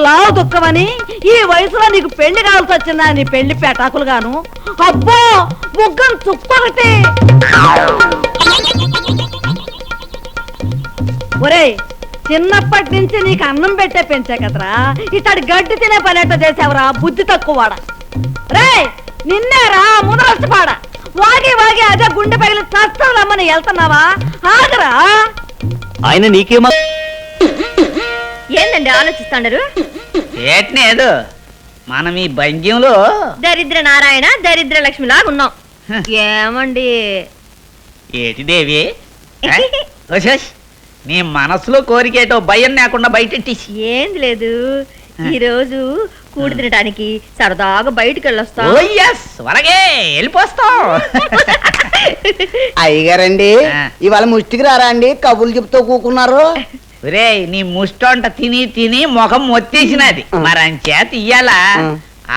లావు దుఃఖమని ఈ వయసులో నీకు పెళ్లి కావాల్సి వచ్చిందా? నీ పెళ్లి పెటాకులు గాను. అబ్బో ముగ్గం చుక్కొకటి. ఒరేయ్, చిన్నప్పటి నుంచి నీకు అన్నం పెట్టే పెంచా కదరా, ఇతడి గడ్డి తినే పని ఎట్ట చేసావురా బుద్ధి తక్కువవాడ. రే నిన్నేరా మునరస్తుపాడ. వాగి వాగి అదే గుండె పగిలి చస్తావులమ్మని వెళ్తున్నావా? ఆగరా. ఆయన నీకేమో ఏందండి ఆలోచిస్తాండరు? ఏట్నేదు మనం ఈ భంగ్యంలో దరిద్ర నారాయణ దరిద్ర లక్ష్మి లాగా ఉన్నాం. ఏమండి ఏటి దేవి నీ మనసులో కోరికేటో భయం లేకుండా బయటెట్టేసి. ఏంది లేదు, ఈ రోజు కూడి తినడానికి సరదాగా బయటికి వెళ్ళొస్తాం. వరగే వెళ్ళిపోస్తాం. అయ్యగారండి ఇవాళ ముష్టికి రారా అండి? కబుర్లు చెప్తూ కూకున్నారు. రే నీ ముష్టంట తిని తిని ముఖం మొత్తేసినది. మరి అంచేత ఇయ్యాల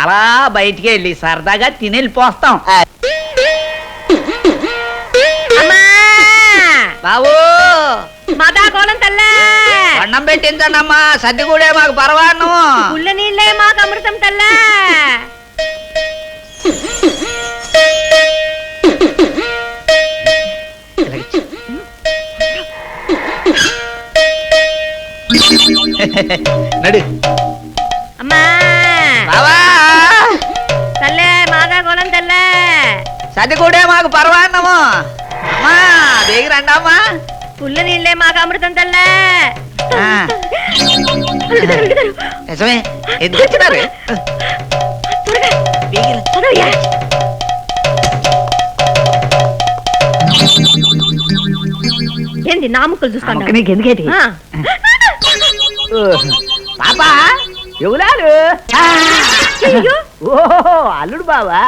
అలా బయటికి వెళ్ళి సరదాగా తిని వెళ్ళిపోస్తాం. బాబు మాతా కోలం తల్లే అన్నం పెట్టించండమ్మా. సర్ది కూడా మాకు పర్వాను. పుల్ల నీళ్ళే మాకు అమృతం తల్లే. నడు అమ్మా బావా తల్లే మాతా కోలం తల్లే. సర్ది కూడా మాకు పర్వాన్నము. అమ్మా బేగి రండమ్మా. పుల్ల నీళ్ళే మాకు అమృతం తల్లే. నిజమే ఎందుకు వచ్చినారు? ఏంది నాముకలు చూస్తాను? ఎందుకేటి పాపా ఎవరు? ఓహో అల్లుడు బావా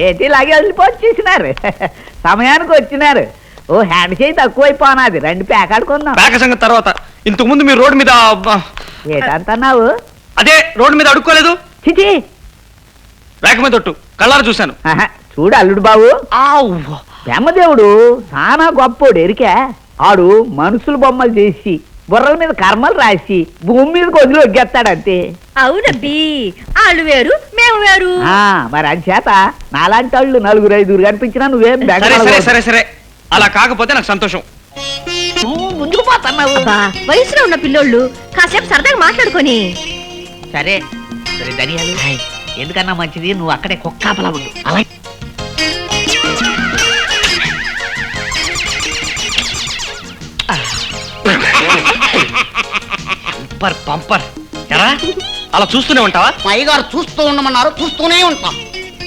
ఏంటి ఇలాగే వెళ్ళిపోచ్చేసినారు. సమయానికి వచ్చినారు. ఓ హ్యాండ్ చేయి తక్కువైపోనాది. రండి పేకాడుకుందాం. పేక సంగతి తర్వాత. ఇంతకు ముందు మీరు రోడ్డు మీద ఏటంటున్నావు? అదే రోడ్డు మీద అడుక్కోలేదు. చిచి పేక మీద ఒట్టు కళ్ళారు చూశాను. చూడు అల్లుడు బాబు, బ్రహ్మదేవుడు చాలా గొప్పోడు. ఎరికే ఆడు మనుషుల బొమ్మలు చేసి బుర్రల మీద కర్మలు రాసి భూమి మీదకి వదిలి ఒగ్గేస్తాడంతే. అవునబ్బి వాళ్ళు వేరు మేము వేరు. మరి అని చేత నాలాంటి వాళ్ళు నలుగురు ఐదుగురు కనిపించినా నువ్వేం సరే సరే సరే అలా కాకపోతే నాకు సంతోషం. ముందుకు పోతున్నావు. వయసులో ఉన్న పిల్లోళ్ళు కాసేపు సరదాగా మాట్లాడుకొని. సరే సరే ధనియాలు ఎందుకన్నా మంచిది నువ్వు అక్కడే కుక్కాపలా ఉండు. అలా పంపర్ పంపర్ ఎరా అలా చూస్తూనే ఉంటావా? మా అయ్యగారు చూస్తూ ఉండమన్నారు, చూస్తూనే ఉంటాం.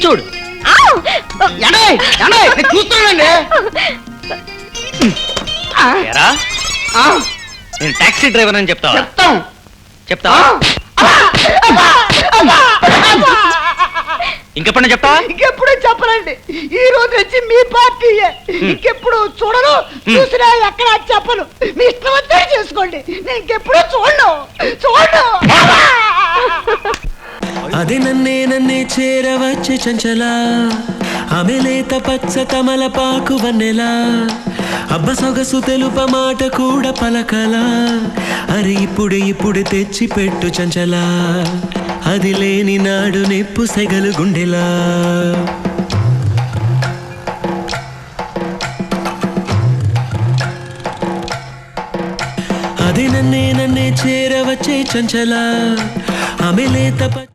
చూడు చూస్తున్నానండి. ఎరా నేను టాక్సీ డ్రైవర్ అని చెప్తావా? చెప్తాం. చెప్తావా? ఇంకెప్పుడు చెప్తావా? ఇంకెప్పుడు చెప్పనండి. ఈ రోజు వచ్చి మీ పార్టీయే. ఇంకెప్పుడు చూడను, చూసినా ఎక్కడ చెప్పను. మీ ఇష్టం అంతా చేసుకోండి. నేను ఇంకెప్పుడు చూడను. అది నన్నే చేరవచ్చే చంచలా ఆమె లేత పచ్చ తమలపాకు వన్నెలా అబ్బ సొగసు తెలుప మాట కూడా పలకలా అరే ఇప్పుడు తెచ్చి పెట్టు చంచలా అది లేని నాడు నెప్పు సెగలు గుండెలా అది నన్నే చేరవచ్చే చంచలా ఆమె లేత